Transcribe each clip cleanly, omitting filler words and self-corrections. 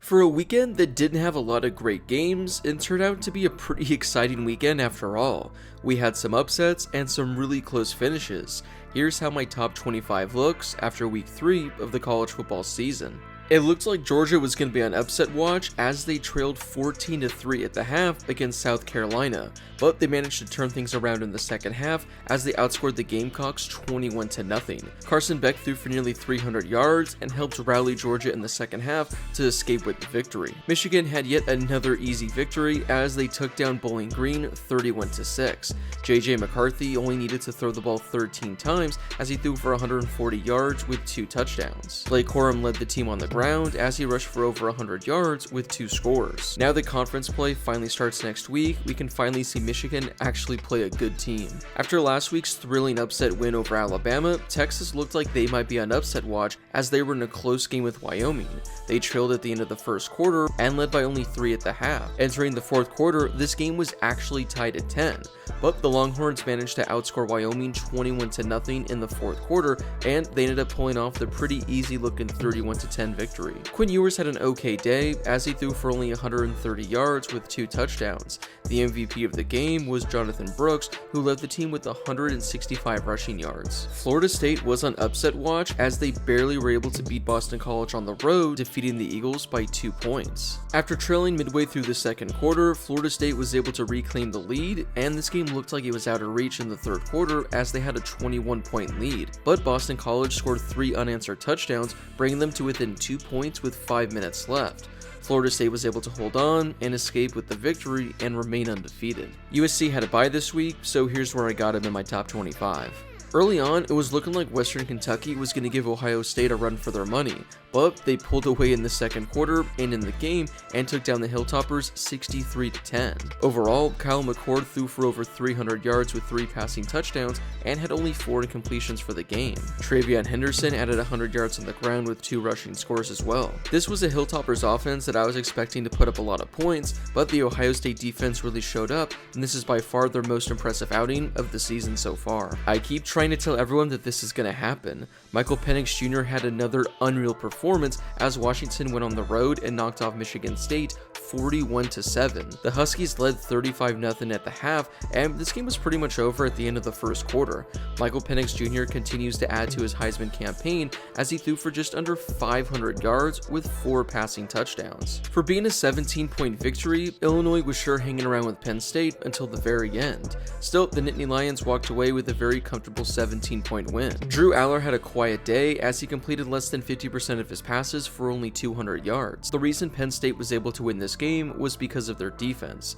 For a weekend that didn't have a lot of great games, it turned out to be a pretty exciting weekend after all. We had some upsets and some really close finishes. Here's how my top 25 looks after week 3 of the college football season. It looked like Georgia was going to be on upset watch as they trailed 14-3 at the half against South Carolina, but they managed to turn things around in the second half as they outscored the Gamecocks 21-0. Carson Beck threw for nearly 300 yards and helped rally Georgia in the second half to escape with the victory. Michigan had yet another easy victory as they took down Bowling Green 31-6. JJ McCarthy only needed to throw the ball 13 times as he threw for 140 yards with 2 touchdowns. Blake Corum led the team on the ground as he rushed for over 100 yards with 2 scores. Now that conference play finally starts next week, we can finally see Michigan actually play a good team. After last week's thrilling upset win over Alabama, Texas looked like they might be on upset watch as they were in a close game with Wyoming. They trailed at the end of the first quarter and led by only 3 at the half. Entering the fourth quarter, this game was actually tied at 10, but the Longhorns managed to outscore Wyoming 21-0 in the fourth quarter, and they ended up pulling off the pretty easy looking 31-10 victory. Quinn Ewers had an okay day as he threw for only 130 yards with 2 touchdowns. The MVP of the game was Jonathan Brooks, who led the team with 165 rushing yards. Florida State was on upset watch as they barely were able to beat Boston College on the road, defeating the Eagles by 2 points. After trailing midway through the second quarter, Florida State was able to reclaim the lead, and this game looked like it was out of reach in the third quarter as they had a 21-point lead. But Boston College scored 3 unanswered touchdowns, bringing them to within 2 points with 5 minutes left. Florida State was able to hold on and escape with the victory and remain undefeated. USC had a bye this week, so here's where I got him in my top 25. Early on, it was looking like Western Kentucky was going to give Ohio State a run for their money, but they pulled away in the second quarter and in the game and took down the Hilltoppers 63-10. Overall, Kyle McCord threw for over 300 yards with 3 passing touchdowns and had only 4 incompletions for the game. Travion Henderson added 100 yards on the ground with 2 rushing scores as well. This was a Hilltoppers offense that I was expecting to put up a lot of points, but the Ohio State defense really showed up, and this is by far their most impressive outing of the season so far. I keep trying to tell everyone that this is going to happen. Michael Penix Jr. had another unreal performance as Washington went on the road and knocked off Michigan State 41-7. The Huskies led 35-0 at the half, and this game was pretty much over at the end of the first quarter. Michael Penix Jr. continues to add to his Heisman campaign as he threw for just under 500 yards with 4 passing touchdowns. For being a 17-point victory, Illinois was sure hanging around with Penn State until the very end. Still, the Nittany Lions walked away with a very comfortable 17-point win. Drew Aller had a quiet day as he completed less than 50% of his passes for only 200 yards. The reason Penn State was able to win this game was because of their defense.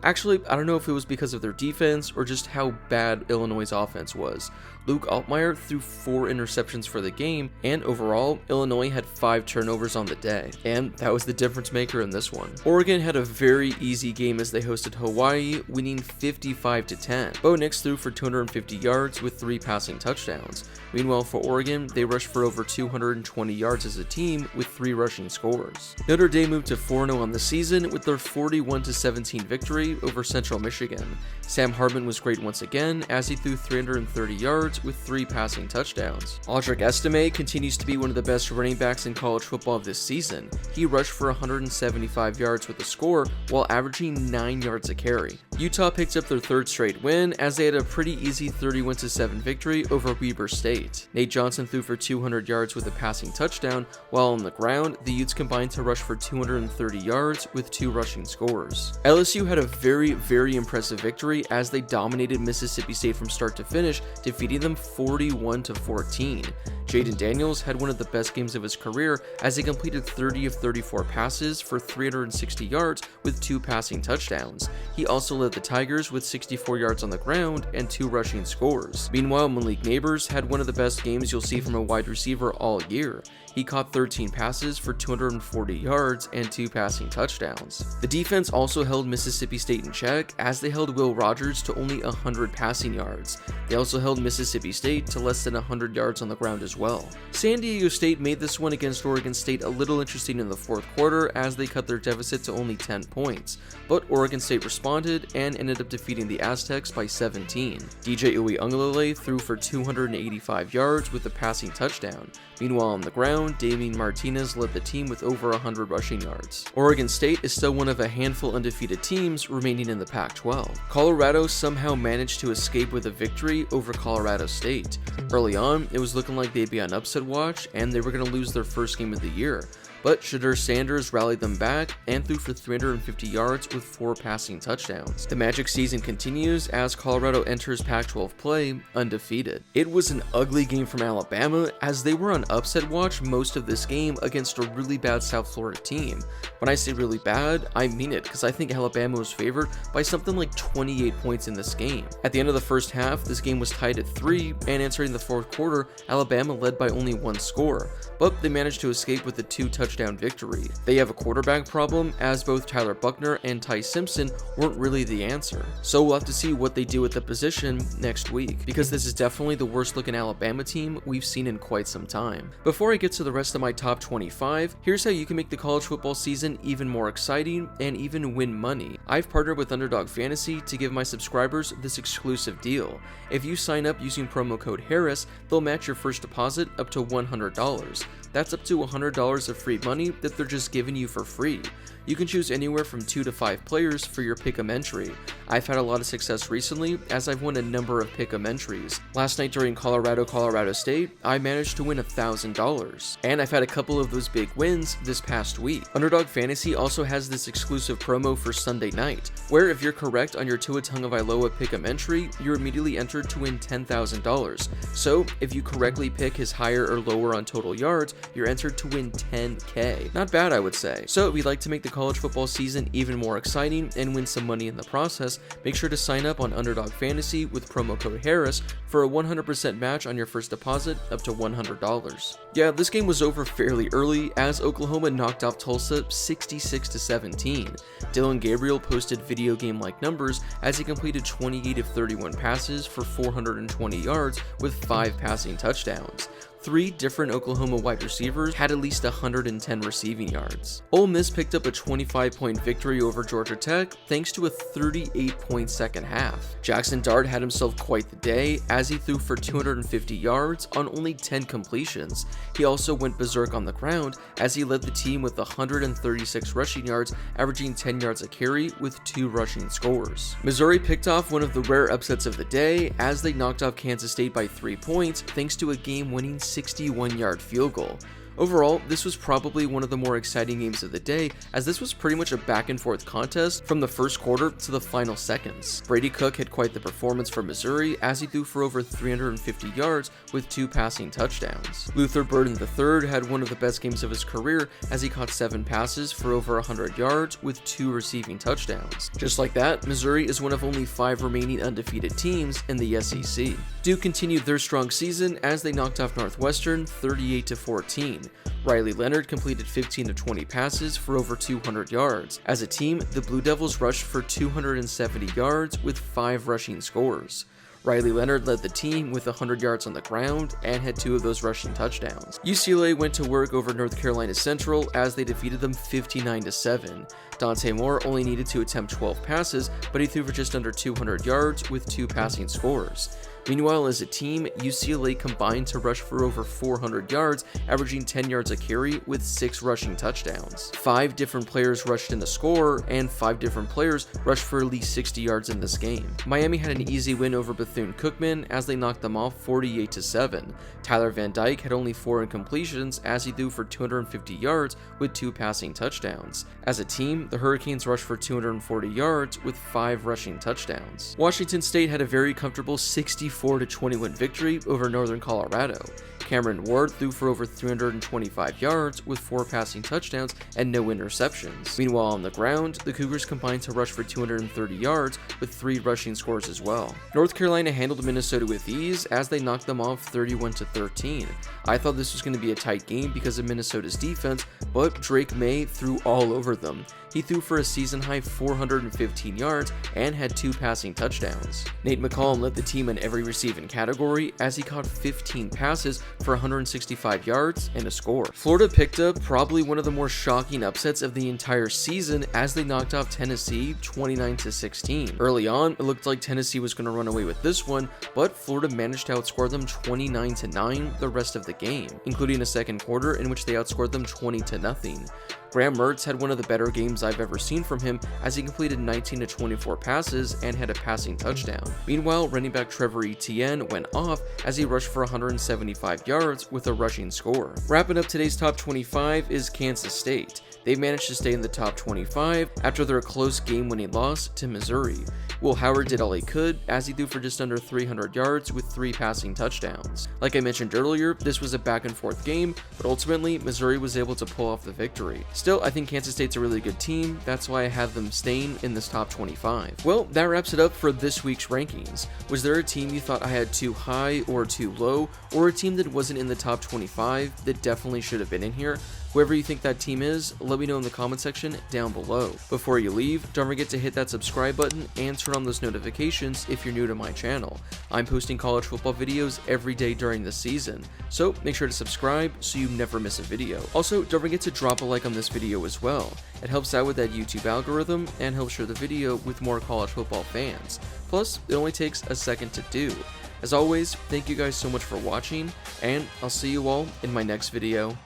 Actually, I don't know if it was because of their defense or just how bad Illinois' offense was. Luke Altmaier threw 4 interceptions for the game, and overall, Illinois had 5 turnovers on the day, and that was the difference maker in this one. Oregon had a very easy game as they hosted Hawaii, winning 55-10. Bo Nix threw for 250 yards with 3 passing touchdowns. Meanwhile, for Oregon, they rushed for over 220 yards as a team with 3 rushing scores. Notre Dame moved to 4-0 on the season with their 41-17 victory over Central Michigan. Sam Hartman was great once again as he threw 330 yards with 3 passing touchdowns. Audric Estime continues to be one of the best running backs in college football this season. He rushed for 175 yards with a score while averaging 9 yards a carry. Utah picked up their 3rd straight win as they had a pretty easy 31-7 victory over Weber State. Nate Johnson threw for 200 yards with a passing touchdown, while on the ground, the Utes combined to rush for 230 yards with 2 rushing scores. LSU had a very impressive victory as they dominated Mississippi State from start to finish, defeating them 41-14. Jaden Daniels had one of the best games of his career as he completed 30 of 34 passes for 360 yards with 2 passing touchdowns. He also led the Tigers with 64 yards on the ground and 2 rushing scores. Meanwhile, Malik Neighbors had one of the best games you'll see from a wide receiver all year. He caught 13 passes for 240 yards and 2 passing touchdowns. The defense also held Mississippi State in check as they held Will Rogers to only 100 passing yards. They also held Mississippi State to less than 100 yards on the ground as well. San Diego State made this one against Oregon State a little interesting in the fourth quarter as they cut their deficit to only 10 points, but Oregon State responded and ended up defeating the Aztecs by 17. DJ Uiagalelei threw for 285 yards with a passing touchdown. Meanwhile on the ground, touchdown, Damian Martinez led the team with over 100 rushing yards. Oregon State is still one of a handful undefeated teams remaining in the Pac-12. Colorado somehow managed to escape with a victory over Colorado State. Early on, it was looking like they'd be on upset watch and they were going to lose their first game of the year. But Shedeur Sanders rallied them back and threw for 350 yards with 4 passing touchdowns. The Magic season continues as Colorado enters Pac-12 play undefeated. It was an ugly game from Alabama as they were on upset watch most of this game against a really bad South Florida team. When I say really bad, I mean it because I think Alabama was favored by something like 28 points in this game. At the end of the first half, this game was tied at 3, and entering the fourth quarter, Alabama led by only 1 score, but they managed to escape with a 2-touchdown victory. They have a quarterback problem as both Tyler Buchner and Ty Simpson weren't really the answer. So we'll have to see what they do at the position next week, because this is definitely the worst looking Alabama team we've seen in quite some time. Before I get to the rest of my top 25, here's how you can make the college football season even more exciting and even win money. I've partnered with Underdog Fantasy to give my subscribers this exclusive deal. If you sign up using promo code Harris, they'll match your first deposit up to $100. That's up to $100 of free money that they're just giving you for free. You can choose anywhere from 2 to 5 players for your pick'em entry. I've had a lot of success recently as I've won a number of pick'em entries. Last night during Colorado State, I managed to win $1,000. And I've had a couple of those big wins this past week. Underdog Fantasy also has this exclusive promo for Sunday night, where if you're correct on your Tua Tagovailoa pick'em entry, you're immediately entered to win $10,000. So if you correctly pick his higher or lower on total yards, you're entered to win $10K. Not bad, I would say. So if you'd like to make the college football season even more exciting and win some money in the process, make sure to sign up on Underdog Fantasy with promo code Harris for a 100% match on your first deposit up to $100. Yeah, this game was over fairly early as Oklahoma knocked off Tulsa 66-17. Dylan Gabriel posted video game-like numbers as he completed 28 of 31 passes for 420 yards with 5 passing touchdowns. 3 different Oklahoma wide receivers had at least 110 receiving yards. Ole Miss picked up a 25-point victory over Georgia Tech thanks to a 38-point second half. Jackson Dart had himself quite the day as he threw for 250 yards on only 10 completions. He also went berserk on the ground as he led the team with 136 rushing yards, averaging 10 yards a carry with 2 rushing scores. Missouri picked off one of the rare upsets of the day as they knocked off Kansas State by 3 points thanks to a game-winning 61-yard field goal. Overall, this was probably one of the more exciting games of the day, as this was pretty much a back and forth contest from the first quarter to the final seconds. Brady Cook had quite the performance for Missouri as he threw for over 350 yards with 2 passing touchdowns. Luther Burden III had one of the best games of his career as he caught 7 passes for over 100 yards with 2 receiving touchdowns. Just like that, Missouri is one of only 5 remaining undefeated teams in the SEC. Duke continued their strong season as they knocked off Northwestern 38-14. Riley Leonard completed 15 of 20 passes for over 200 yards. As a team, the Blue Devils rushed for 270 yards with 5 rushing scores. Riley Leonard led the team with 100 yards on the ground and had 2 of those rushing touchdowns. UCLA went to work over North Carolina Central as they defeated them 59-7. Dante Moore only needed to attempt 12 passes, but he threw for just under 200 yards with 2 passing scores. Meanwhile, as a team, UCLA combined to rush for over 400 yards, averaging 10 yards a carry with 6 rushing touchdowns. 5 different players rushed in the score, and 5 different players rushed for at least 60 yards in this game. Miami had an easy win over Bethune-Cookman as they knocked them off 48-7. Tyler Van Dyke had only 4 incompletions as he threw for 250 yards with 2 passing touchdowns. As a team, the Hurricanes rushed for 240 yards with 5 rushing touchdowns. Washington State had a very comfortable 64-21 victory over Northern Colorado. Cameron Ward threw for over 325 yards with 4 passing touchdowns and no interceptions. Meanwhile, on the ground, the Cougars combined to rush for 230 yards with 3 rushing scores as well. North Carolina handled Minnesota with ease as they knocked them off 31-13. I thought this was going to be a tight game because of Minnesota's defense, but Drake May threw all over them. He threw for a season-high 415 yards and had 2 passing touchdowns. Nate McCollum led the team in every receiving category as he caught 15 passes for 165 yards and a score. Florida picked up probably one of the more shocking upsets of the entire season as they knocked off Tennessee 29-16. Early on, it looked like Tennessee was going to run away with this one, but Florida managed to outscore them 29-9 the rest of the game, including a second quarter in which they outscored them 20-0. Graham Mertz had one of the better games I've ever seen from him as he completed 19 to 24 passes and had a passing touchdown. Meanwhile, running back Trevor Etienne went off as he rushed for 175 yards with a rushing score. Wrapping up today's top 25 is Kansas State. They managed to stay in the top 25 after their close game-winning loss to Missouri. Will Howard did all he could as he threw for just under 300 yards with 3 passing touchdowns. Like I mentioned earlier, this was a back-and-forth game, but ultimately Missouri was able to pull off the victory. Still, I think Kansas State's a really good team, that's why I have them staying in this top 25. Well, that wraps it up for this week's rankings. Was there a team you thought I had too high or too low, or a team that wasn't in the top 25 that definitely should have been in here? Whoever you think that team is, let me know in the comment section down below. Before you leave, don't forget to hit that subscribe button and turn on those notifications if you're new to my channel. I'm posting college football videos every day during the season, so make sure to subscribe so you never miss a video. Also, don't forget to drop a like on this video as well. It helps out with that YouTube algorithm and helps share the video with more college football fans. Plus, it only takes a second to do. As always, thank you guys so much for watching, and I'll see you all in my next video.